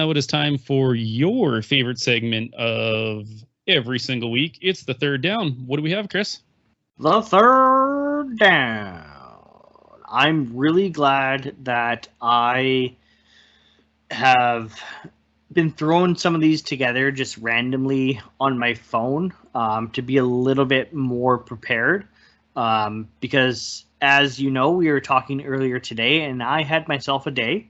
now it is time for your favorite segment of every single week. It's the third down. What do we have, Chris? The third down. I'm really glad that I have been throwing some of these together just randomly on my phone to be a little bit more prepared. Because, as you know, we were talking earlier today, and I had myself a day.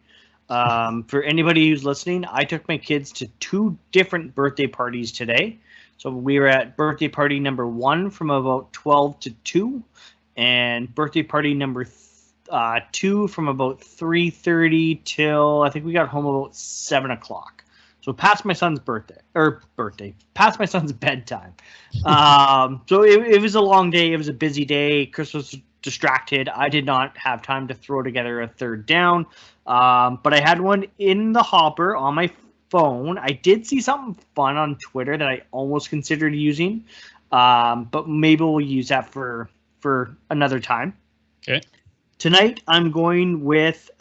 For anybody who's listening, I took my kids to 2 different birthday parties today. So we were at birthday party number 1 from about 12 to 2, and birthday party number 2 from about 3:30 till I think we got home about 7 o'clock. So past my son's past my son's bedtime. So it was a long day. It was a busy day. Chris was distracted. I did not have time to throw together a third down. But I had one in the hopper on my phone. I did see something fun on Twitter that I almost considered using. But maybe we'll use that for another time. Okay. Tonight, I'm going with,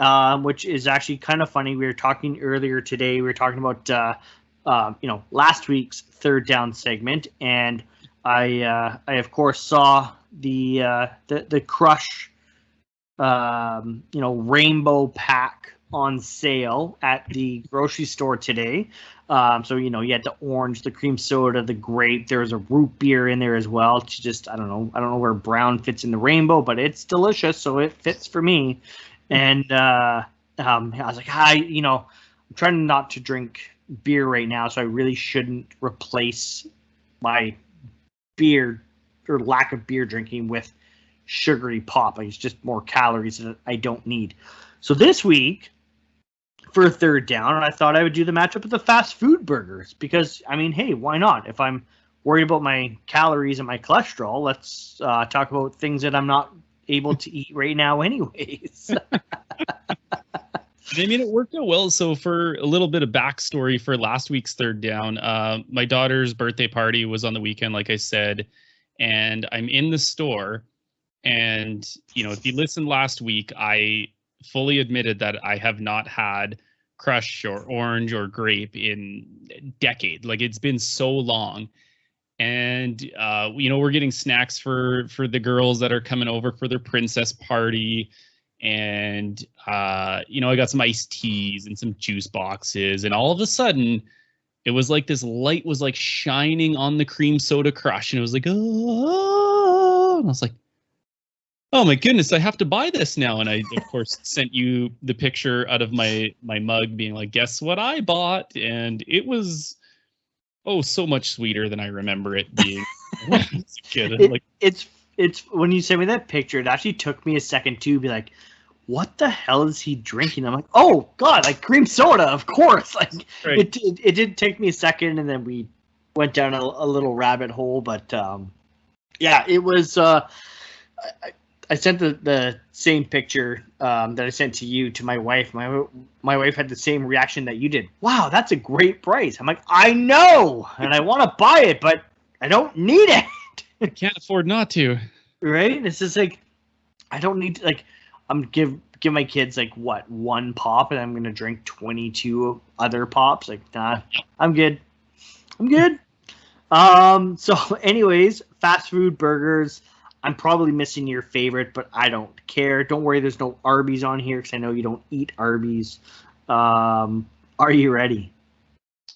which is actually kind of funny. We were talking earlier today. We were talking about, last week's third down segment, and I of course saw the Crush, rainbow pack on sale at the grocery store today. So you had the orange, the cream soda, the grape. There was a root beer in there as well. It's just I don't know where brown fits in the rainbow, but it's delicious, so it fits for me. And I was like, I'm trying not to drink beer right now, so I really shouldn't replace my beer or lack of beer drinking with sugary pop. It's just more calories that I don't need. So this week, for a third down, I thought I would do the matchup of the fast food burgers because, hey, why not? If I'm worried about my calories and my cholesterol, let's talk about things that I'm not able to eat right now anyways. It worked out well. So for a little bit of backstory for last week's third down, my daughter's birthday party was on the weekend, like I said, and I'm in the store. And, if you listened last week, I fully admitted that I have not had Crush or orange or grape in a decade. Like, it's been so long. And, we're getting snacks for the girls that are coming over for their princess party. And, I got some iced teas and some juice boxes. And all of a sudden, it was like this light was like shining on the cream soda Crush. And it was like, oh, and I was like, oh my goodness, I have to buy this now. And I, of course, sent you the picture out of my mug being like, guess what I bought? And it was, so much sweeter than I remember it being. It's when you sent me that picture, it actually took me a second to be like, what the hell is he drinking? I'm like, oh God, like cream soda, of course. Like right. It did take me a second, and then we went down a little rabbit hole. But yeah, it was. I sent the same picture that I sent to you to my wife. My wife had the same reaction that you did. Wow, that's a great price. I'm like, I know, and I want to buy it, but I don't need it. I can't afford not to. Right? It's just like I don't need to, like I'm give my kids like what 1 pop, and I'm gonna drink 22 other pops. Like, nah, I'm good. So, anyways, fast food burgers. I'm probably missing your favorite, but I don't care. Don't worry, there's no Arby's on here because I know you don't eat Arby's. Are you ready?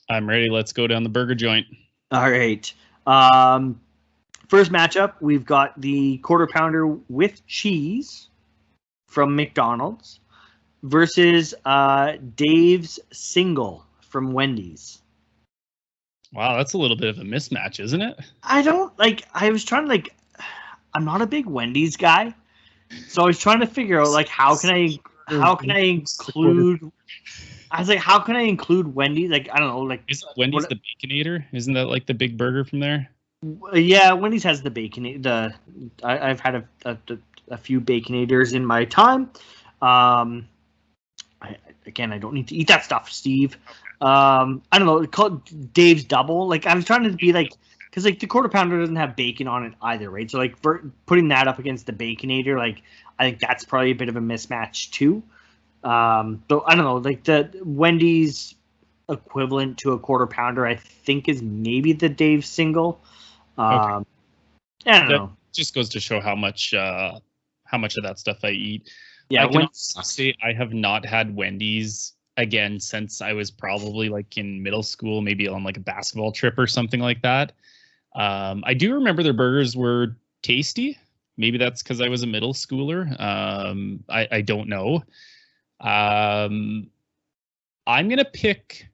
I'm ready. Let's go down the burger joint. All right. First matchup, we've got the quarter pounder with cheese from McDonald's versus Dave's single from Wendy's. Wow, that's a little bit of a mismatch, isn't it? I was trying to I'm not a big Wendy's guy, so I was trying to figure out how can I include. I was like, how can I include Wendy's? Like, I don't know, is Wendy's the Baconator? Isn't that like the big burger from there? Yeah, Wendy's has the Baconator. I've had a few Baconators in my time. I don't need to eat that stuff, Steve. I don't know. Call it Dave's Double. Like, I was trying to be like. Because, the quarter pounder doesn't have bacon on it either, right? So, putting that up against the Baconator, I think that's probably a bit of a mismatch, too. So, I don't know. The Wendy's, equivalent to a quarter pounder, I think, is maybe the Dave single. I don't know. Just goes to show how much of that stuff I eat. Yeah, I can also say I have not had Wendy's again since I was probably like in middle school, maybe on like a basketball trip or something like that. I do remember their burgers were tasty. Maybe that's because I was a middle schooler. I don't know. I'm gonna pick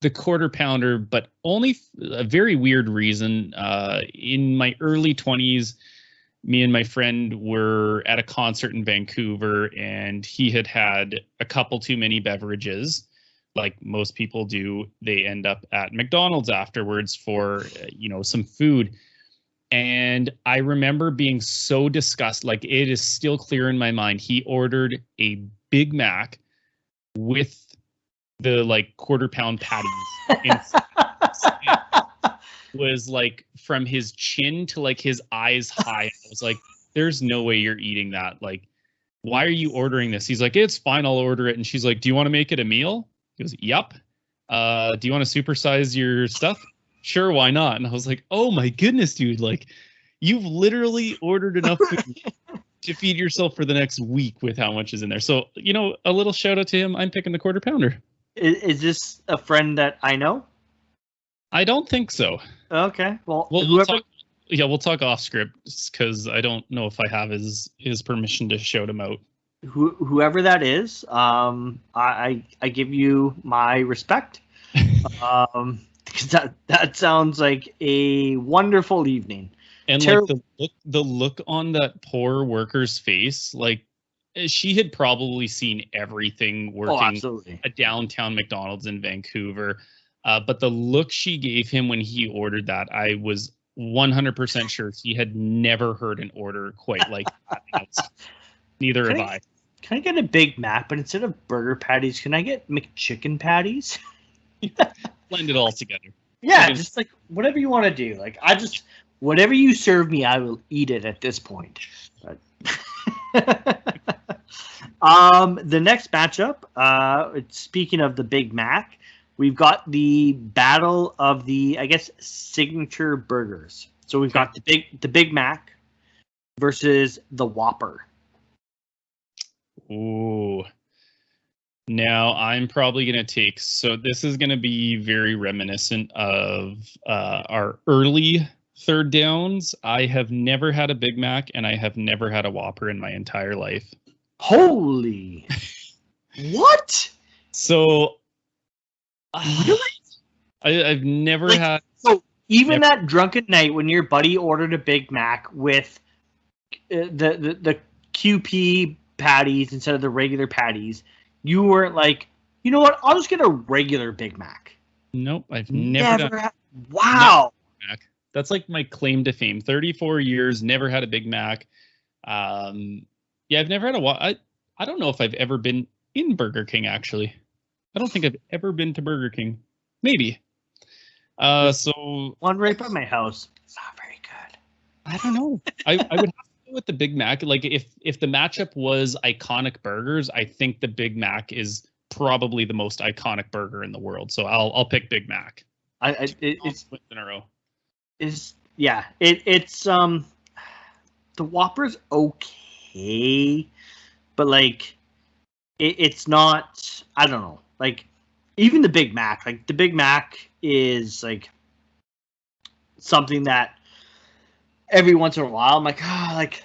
the quarter pounder, but only a very weird reason. In my early 20s, me and my friend were at a concert in Vancouver, and he had a couple too many beverages. Like most people do, they end up at McDonald's afterwards for, some food. And I remember being so disgusted. Like, it is still clear in my mind. He ordered a Big Mac with the like quarter pound patties. Was like from his chin to like his eyes high. I was like, there's no way you're eating that. Like, why are you ordering this? He's like, it's fine, I'll order it. And she's like, do you want to make it a meal? He goes, yep. Do you want to supersize your stuff? Sure, why not? And I was like, oh my goodness, dude. Like, you've literally ordered enough food to feed yourself for the next week with how much is in there. So, a little shout out to him. I'm picking the quarter pounder. Is this a friend that I know? I don't think so. Okay. Well, we'll talk off script because I don't know if I have his permission to shout him out. Whoever that is, I give you my respect. Because that sounds like a wonderful evening. And like the look on that poor worker's face, like she had probably seen everything working at downtown McDonald's in Vancouver. But the look she gave him when he ordered that, I was 100% sure he had never heard an order quite like that. Neither have I. Can I get a Big Mac, but instead of burger patties, can I get Mcchicken patties? Blend it all together. Yeah, just like whatever you want to do. Like, whatever you serve me, I will eat it at this point. But the next matchup, speaking of the Big Mac, we've got the battle of the, I guess, signature burgers. So we've got the Big Mac versus the Whopper. Ooh. Now I'm probably going to take, so this is going to be very reminiscent of our early third downs. I have never had a Big Mac and I have never had a Whopper in my entire life. Holy. What? So really? I've never had. So even that drunken night when your buddy ordered a Big Mac with the QP patties instead of the regular patties, you weren't like, you know what? I'll just get a regular Big Mac. Nope, I've never done. Wow. Mac. That's like my claim to fame. 34 years, never had a Big Mac. Yeah, I've never had I don't know if I've ever been in Burger King, actually. I don't think I've ever been to Burger King. Maybe. So one right by my house. It's not very good. I don't know. I would have to go with the Big Mac. Like if the matchup was iconic burgers, I think the Big Mac is probably the most iconic burger in the world. So I'll pick Big Mac. It's in a row. It's the Whopper's okay, but like it's not. I don't know. Like even the Big Mac. Like the Big Mac is like something that every once in a while I'm like, like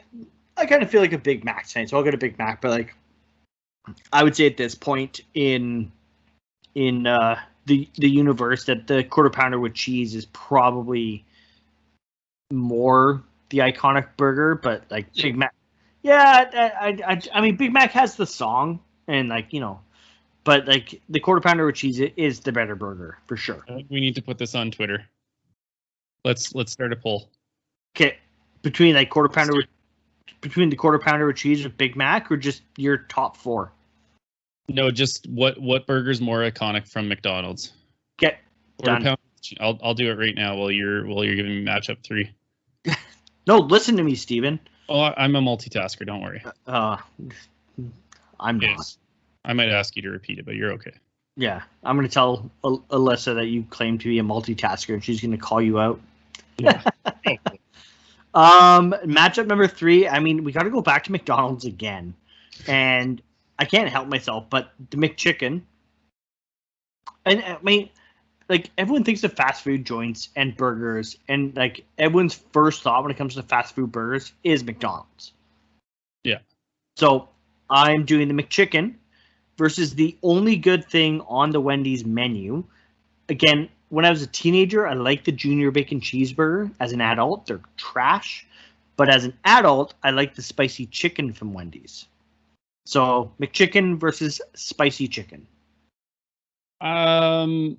I kind of feel like a Big Mac tonight, so I'll get a Big Mac. But like I would say at this point in the universe that the quarter pounder with cheese is probably more the iconic burger, but like Big Mac, I mean Big Mac has the song and like but like the quarter pounder with cheese is the better burger for sure. We need to put this on Twitter. Let's start a poll. Okay, between the quarter pounder with cheese with Big Mac, or just your top four? No, just what burger's more iconic from McDonald's? Okay, done. I'll do it right now while you're giving me matchup 3. No, listen to me, Steven. Oh, I'm a multitasker. Don't worry. I'm not. I might ask you to repeat it, but you're okay. Yeah, I'm going to tell Alyssa that you claim to be a multitasker, and she's going to call you out. Yeah. Matchup number 3. I mean, we got to go back to McDonald's again, and I can't help myself, but the McChicken. And I mean, like everyone thinks of fast food joints and burgers, and like everyone's first thought when it comes to fast food burgers is McDonald's. Yeah. So I'm doing the McChicken versus the only good thing on the Wendy's menu. Again, when I was a teenager, I liked the Junior Bacon Cheeseburger. As an adult, they're trash. But as an adult, I like the spicy chicken from Wendy's. So McChicken versus spicy chicken. I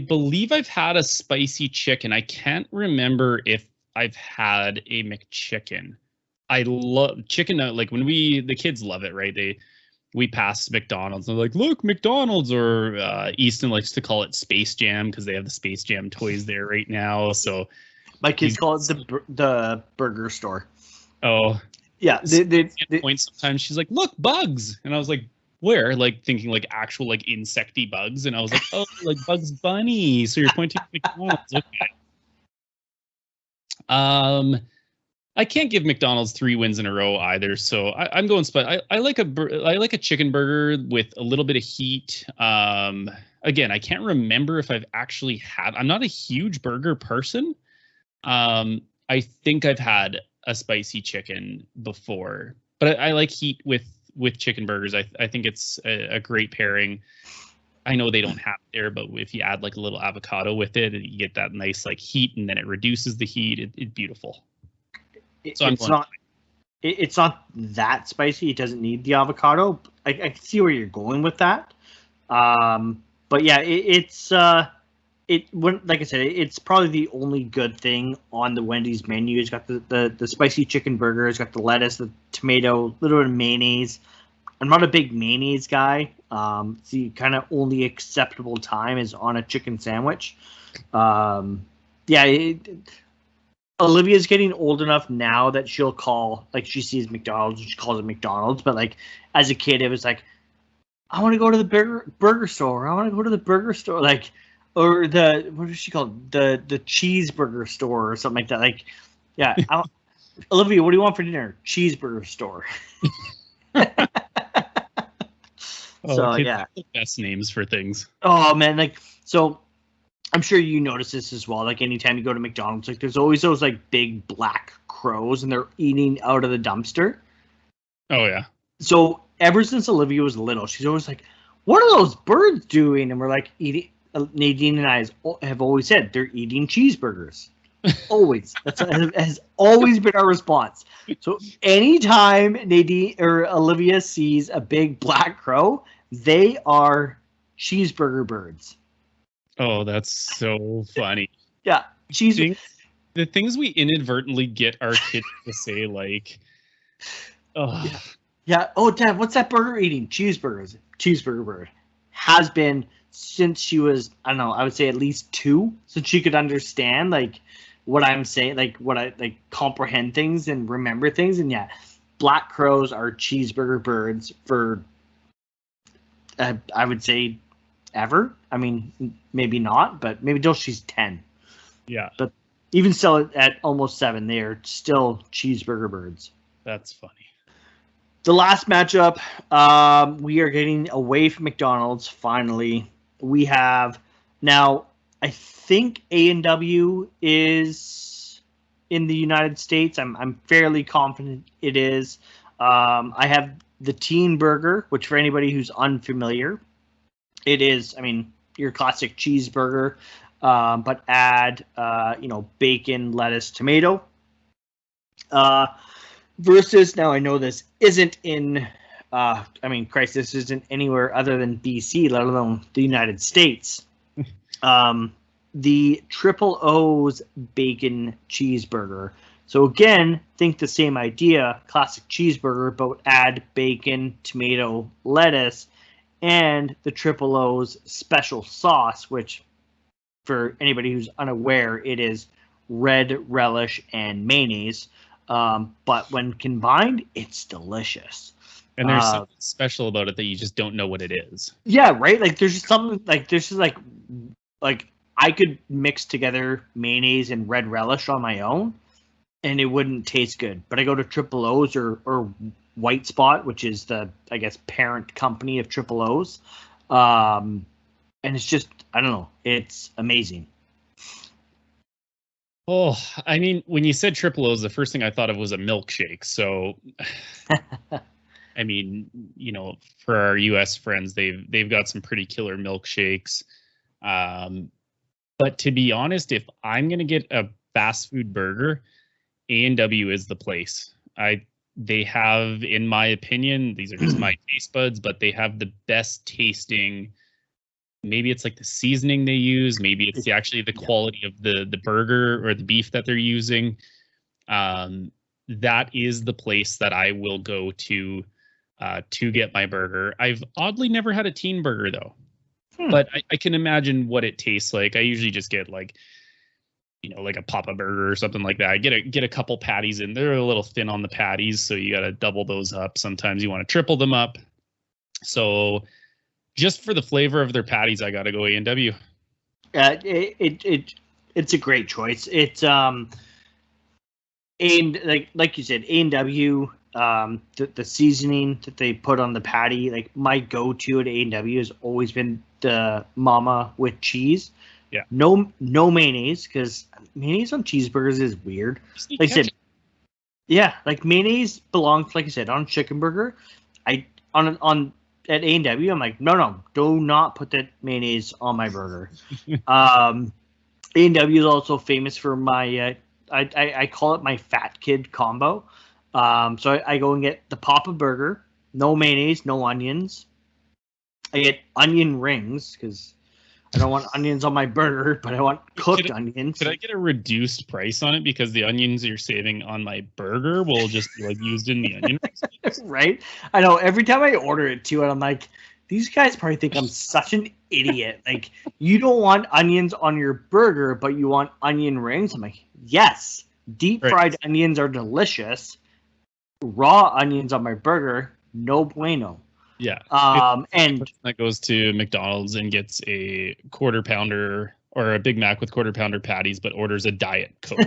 believe I've had a spicy chicken. I can't remember if I've had a McChicken. I love chicken. Like when the kids love it, right? We pass McDonald's and they're like, look, McDonald's, or Easton likes to call it Space Jam because they have the Space Jam toys there right now. So my kids call it the burger store. Oh, yeah. At point sometimes she's like, look, bugs, and I was like, where? Like thinking like actual like insecty bugs, and I was like, oh, like Bugs Bunny. So you're pointing to McDonald's, okay? I can't give McDonald's 3 wins in a row either, so I'm going. I like a chicken burger with a little bit of heat. Again, I can't remember if I've actually had. I'm not a huge burger person. I think I've had a spicy chicken before, but I like heat with chicken burgers. I think it's a great pairing. I know they don't have it there, but if you add like a little avocado with it, you get that nice like heat, and then it reduces the heat. It's beautiful. So it's not that spicy. It doesn't need the avocado. I can see where you're going with that. But yeah, like I said, it's probably the only good thing on the Wendy's menu. It's got the spicy chicken burger. It's got the lettuce, the tomato, a little bit of mayonnaise. I'm not a big mayonnaise guy. The kind of only acceptable time is on a chicken sandwich. Olivia's getting old enough now that she'll call, like, she sees McDonald's and she calls it McDonald's. But like as a kid, it was like, I want to go to the burger store. I want to go to the burger store, like, or what is she called? The cheeseburger store or something like that. Like, yeah, Olivia, what do you want for dinner? Cheeseburger store. So yeah, the best names for things. Oh man, like so. I'm sure you notice this as well. Like anytime you go to McDonald's, like there's always those like big black crows, and they're eating out of the dumpster. Oh yeah. So ever since Olivia was little, she's always like, "What are those birds doing?" And we're like, eating. Nadine and I have always said they're eating cheeseburgers. Always. Has always been our response. So anytime Nadine or Olivia sees a big black crow, they are cheeseburger birds. Oh, that's so funny. Yeah. The things we inadvertently get our kids to say, like, oh. Yeah. Oh, Dad, what's that burger eating? Cheeseburgers. Cheeseburger bird. Has been since she was, I don't know, I would say at least 2, since she could understand, like, what I'm saying, like, what I, like, comprehend things and remember things. And yeah, black crows are cheeseburger birds for, I would say, ever. I mean, maybe not, but maybe till she's 10. Yeah. But even still at almost 7, they are still cheeseburger birds. That's funny. The last matchup, we are getting away from McDonald's finally. We have now, I think A&W is in the United States. I'm fairly confident it is. I have the Teen Burger, which for anybody who's unfamiliar, it is, I mean, your classic cheeseburger, but add, bacon, lettuce, tomato. Versus, now I know this isn't in, this isn't anywhere other than BC, let alone the United States. The Triple O's bacon cheeseburger. So again, think the same idea, classic cheeseburger, but add bacon, tomato, lettuce, and the Triple O's special sauce, which, for anybody who's unaware, it is red relish and mayonnaise. But when combined, it's delicious. And there's something special about it that you just don't know what it is. Yeah, right. Like there's just something like I could mix together mayonnaise and red relish on my own, and it wouldn't taste good. But I go to Triple O's or White Spot, which is the, I guess, parent company of Triple O's, and it's just, I don't know, it's amazing. Oh, I mean, when you said Triple O's, the first thing I thought of was a milkshake. So, I mean, you know, for our U.S. friends, they've got some pretty killer milkshakes. But to be honest, if I'm gonna get a fast food burger, A&W is the place. They have, in my opinion, these are just my taste buds, but they have the best tasting. Maybe it's like the seasoning they use. Maybe it's actually the quality of the burger or the beef that they're using. That is the place that I will go to get my burger. I've oddly never had a teen burger though, but I can imagine what it tastes like. I usually just get like, you know, like a Papa Burger or something like that. I get a couple patties in. They're a little thin on the patties, so you got to double those up. Sometimes you want to triple them up. So just for the flavor of their patties, I got to go A&W. It's a great choice. It's and like you said, A&W, the seasoning that they put on the patty, like my go-to at A&W has always been the Mama with cheese. Yeah. No mayonnaise, because mayonnaise on cheeseburgers is weird. Like I said, yeah, like mayonnaise belongs, like I said, on a chicken burger. At A&W, I'm like, no, do not put that mayonnaise on my burger. A&W is also famous for my, I call it my fat kid combo. So I go and get the Papa Burger, no mayonnaise, no onions. I get onion rings because I don't want onions on my burger, but I want cooked onions. Could I get a reduced price on it because the onions you're saving on my burger will just be like used in the onion rings? Right? I know. Every time I order it too, and I'm like, these guys probably think I'm such an idiot. Like, you don't want onions on your burger, but you want onion rings? I'm like, yes. Deep fried onions are delicious. Raw onions on my burger, no bueno. Yeah. And that goes to McDonald's and gets a quarter pounder or a Big Mac with quarter pounder patties, but orders a Diet Coke.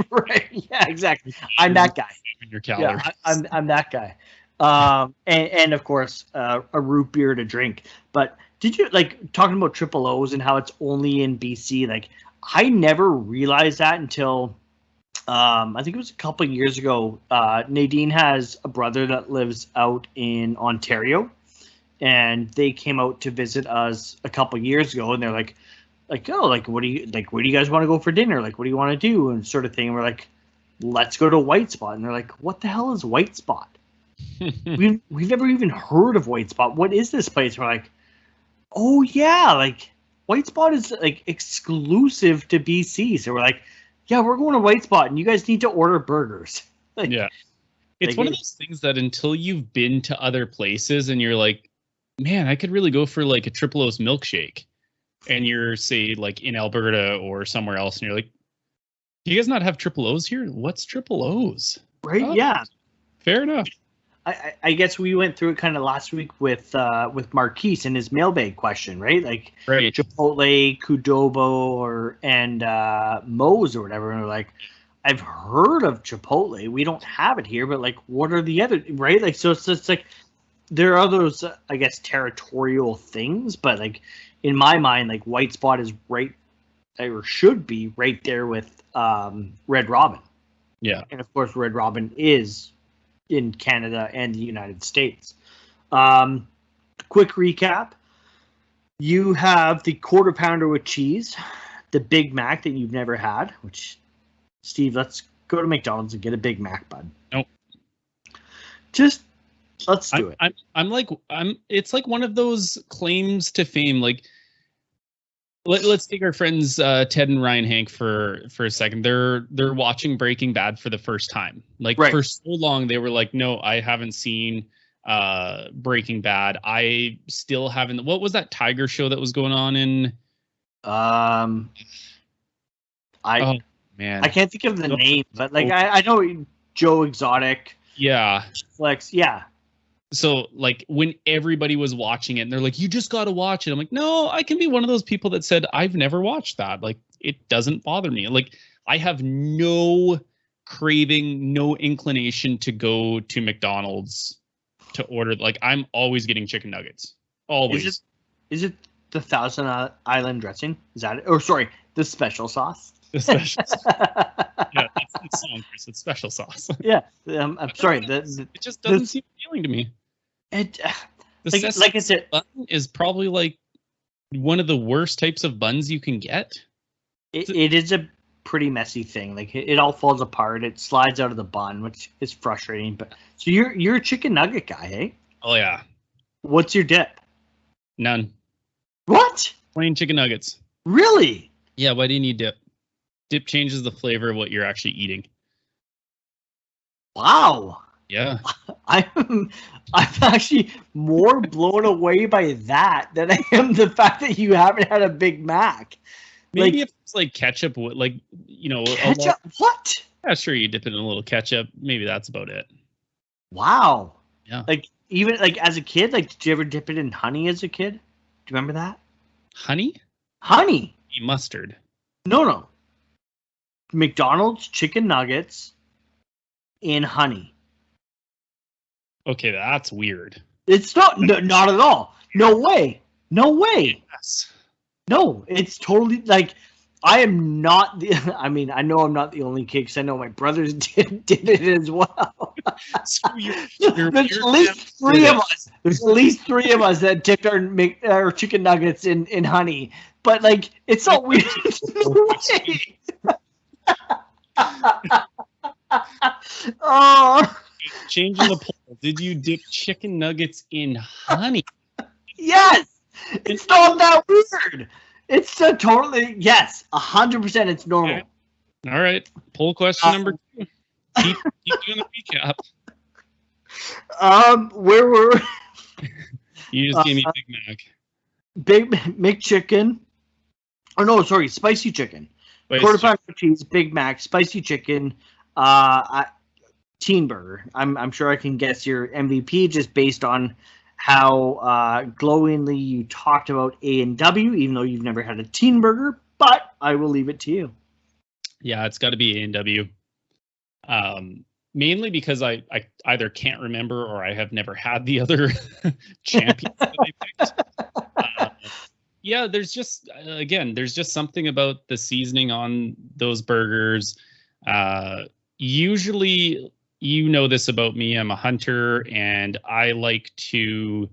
Right. Yeah, exactly. I'm that guy. Your calories. Yeah, I'm that guy. And of course, a root beer to drink. But did you, like, talking about Triple O's and how it's only in BC? Like, I never realized that until I think it was a couple of years ago. Nadine has a brother that lives out in Ontario, and they came out to visit us a couple of years ago, and they're like, oh, like, where do you guys want to go for dinner? Like, what do you want to do? And sort of thing. And we're like, let's go to White Spot. And they're like, what the hell is White Spot? we've never even heard of White Spot. What is this place? We're like, oh yeah, like White Spot is like exclusive to BC. So we're like, yeah, we're going to White Spot, and you guys need to order burgers. Like, yeah, it's one of those things that until you've been to other places and you're like, man, I could really go for like a Triple O's milkshake, and you're, say, like in Alberta or somewhere else, and you're like, do you guys not have Triple O's here? What's Triple O's? Right? Oh, yeah. Fair enough. I guess we went through it kind of last week with Marquise and his mailbag question, right? Like Chipotle, Qdoba, and Moe's or whatever. And they're like, I've heard of Chipotle. We don't have it here, but like, what are the other, right? Like, so it's like there are those, I guess, territorial things, but like in my mind, like White Spot is right, or should be right there with Red Robin. Yeah, and of course, Red Robin is in Canada and the United States. Quick recap. You have the quarter pounder with cheese, the Big Mac that you've never had, which, Steve, let's go to McDonald's and get a Big Mac, bud. Nope. Just let's do it. It's like one of those claims to fame. Like, let's take our friends Ted and Ryan Hank for a second. They're watching Breaking Bad for the first time. Like, for so long they were like, no, I haven't seen Breaking Bad. I still haven't. What was that Tiger show that was going on in? Oh man, I can't think of the name, but like I know Joe Exotic. Yeah. Flex. Yeah. So like when everybody was watching it and they're like, you just got to watch it. I'm like, no, I can be one of those people that said, I've never watched that. Like, it doesn't bother me. Like, I have no craving, no inclination to go to McDonald's to order. Like, I'm always getting chicken nuggets. Always. Is it the Thousand Island dressing? Is that it? Or sorry, the special sauce? The special sauce. Yeah, that's the song, Chris. It's special sauce. Yeah. I'm sorry. It just doesn't seem appealing to me. It The like I said, bun is probably like one of the worst types of buns you can get. it is a pretty messy thing. Like it all falls apart. It slides out of the bun, which is frustrating. But so you're a chicken nugget guy, hey? Oh yeah. What's your dip? None. What? Plain chicken nuggets. Really? Yeah, why do you need dip? Dip changes the flavor of what you're actually eating. Wow. Yeah. I'm actually more blown away by that than I am the fact that you haven't had a Big Mac. Maybe if it's like ketchup, like, you know. Ketchup? What? Yeah, sure, you dip it in a little ketchup. Maybe that's about it. Wow. Yeah. Like, even like as a kid, like, did you ever dip it in honey as a kid? Do you remember that? Honey? Honey. Mustard. No. McDonald's chicken nuggets in honey. Okay, that's weird. It's not at all. No way. Yes. No, it's totally like I am not the. I mean, I know I'm not the only kid because I know my brothers did it as well. So There's at least three of us. There's at least three of us that dipped our chicken nuggets in honey. But like, it's not weird. Oh. Changing the poll. Did you dip chicken nuggets in honey? Yes. It's not that weird. It's totally, yes, 100% it's normal. Okay. All right. Poll question number 2. Keep doing the recap. Where were You just gave me Big Mac. Big McChicken. Oh no, sorry, spicy chicken. Quarter pounder cheese, Big Mac, spicy chicken, teen burger. I'm sure I can guess your MVP just based on how glowingly you talked about A&W, even though you've never had a teen burger, but I will leave it to you. Yeah, it's got to be A&W. Mainly because I either can't remember or I have never had the other champions that I picked. Yeah, there's just something about the seasoning on those burgers. Usually, you know this about me, I'm a hunter and I like to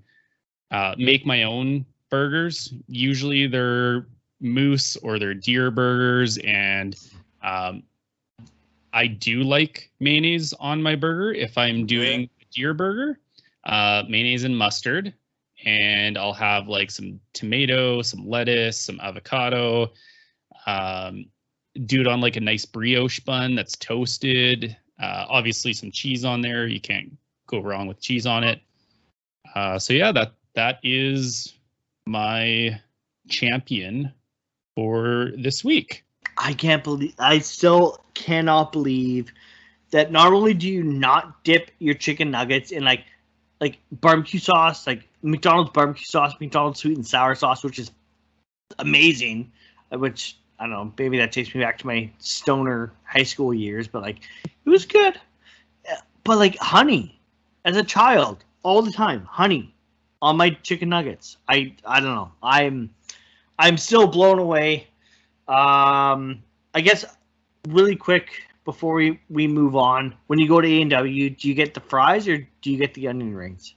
make my own burgers. Usually they're moose or they're deer burgers, and I do like mayonnaise on my burger if I'm doing a deer burger, mayonnaise and mustard, and I'll have like some tomato, some lettuce, some avocado, do it on like a nice brioche bun that's toasted. Obviously some cheese on there. You can't go wrong with cheese on it. So yeah, that is my champion for this week. I still cannot believe that not only do you not dip your chicken nuggets in like barbecue sauce, like McDonald's barbecue sauce, McDonald's sweet and sour sauce, which is amazing, which I don't know, maybe that takes me back to my stoner high school years, but like it was good. But like honey, as a child, all the time, honey on my chicken nuggets. I don't know. I'm still blown away. I guess really quick before we move on, when you go to A&W, do you get the fries or do you get the onion rings?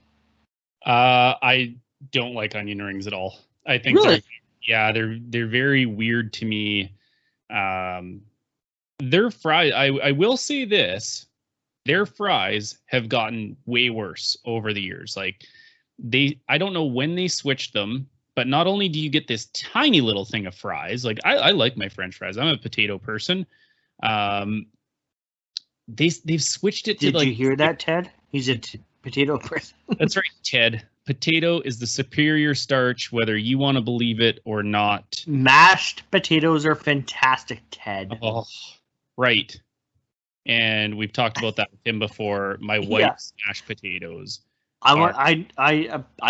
I don't like onion rings at all. I think really? they're very weird to me. Their fries, I will say this, their fries have gotten way worse over the years. Like I don't know when they switched them, but not only do you get this tiny little thing of fries, like I like my French fries. I'm a potato person. They've switched it to. Did you hear that, Ted? He's a potato person. That's right, Ted. Potato is the superior starch, whether you want to believe it or not. Mashed potatoes are fantastic, Ted. Oh, right. And we've talked about that with him before. My wife's mashed potatoes I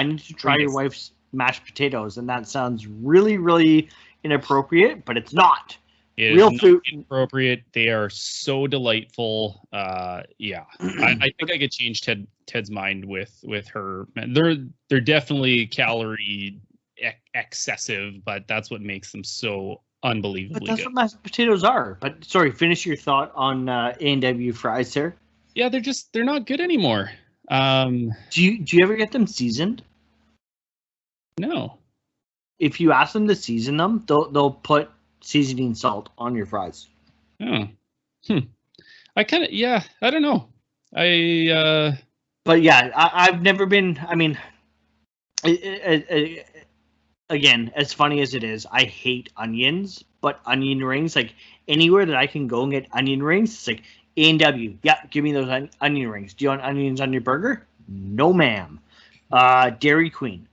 need to try your wife's mashed potatoes, and that sounds really, really inappropriate, but it's not. It real food inappropriate. They are so delightful. Yeah, I think I could change Ted's mind with her. They're definitely calorie excessive, but that's what makes them so unbelievably good. But that's good. what mashed potatoes are. But sorry, finish your thought on A&W fries, sir. Yeah, they're not good anymore. Do you ever get them seasoned? No. If you ask them to season them, they'll put seasoning salt on your fries. Oh. I don't know. But yeah, I've never been. I mean, again, as funny as it is, I hate onions. But onion rings, like anywhere that I can go and get onion rings, it's like A&W. Yeah, give me those onion rings. Do you want onions on your burger? No, ma'am. Dairy Queen,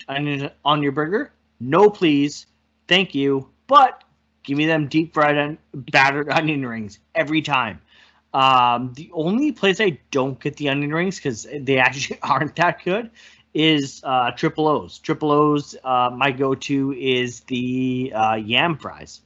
onions on your burger? No, please. Thank you. But give me them deep fried battered onion rings every time. The only place I don't get the onion rings, because they actually aren't that good, is Triple O's. Triple O's, my go-to is the yam fries.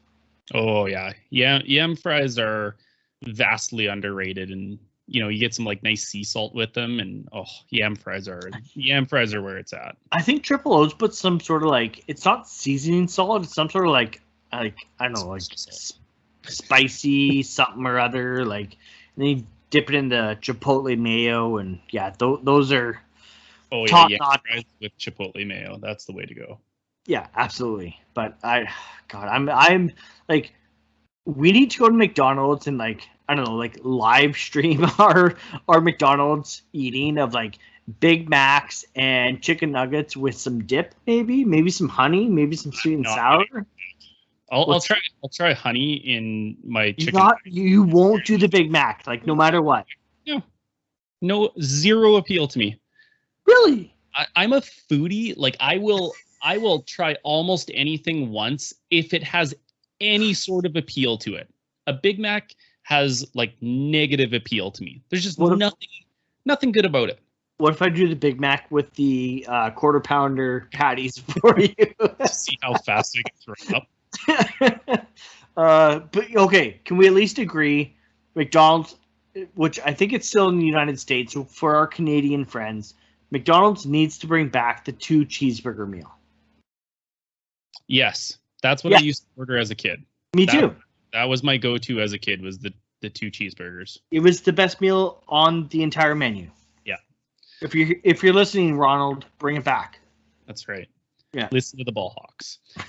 Oh yeah, yam fries are vastly underrated, and you get some like nice sea salt with them, and yam fries are where it's at. I think Triple O's put some sort of like, it's not seasoning salt, it's some sort of like I don't know, like spicy something or other, like, and then you dip it in the chipotle mayo, and yeah, those are top notch with chipotle mayo. That's the way to go. Yeah, absolutely. But I'm like, we need to go to McDonald's and like, I don't know, like live stream our McDonald's eating of like Big Macs and chicken nuggets with some dip, maybe some honey, maybe some sweet and sour. I'll try honey in my chicken. You won't do the Big Mac, like no matter what. No, zero appeal to me. Really? I'm a foodie. Like I will try almost anything once if it has any sort of appeal to it. A Big Mac has like negative appeal to me. There's just nothing good about it. What if I do the Big Mac with the quarter pounder patties for you? See how fast I can throw up. But okay, can we at least agree McDonald's, which I think it's still in the United States, so for our Canadian friends, McDonald's needs to bring back the 2 cheeseburger meal. Yes, that's what I used to order as a kid. Me too. That was my go-to as a kid, was the 2 cheeseburgers. It was the best meal on the entire menu. Yeah. If you're listening, Ronald, bring it back. That's right. Yeah. Listen to the Ball Hawks.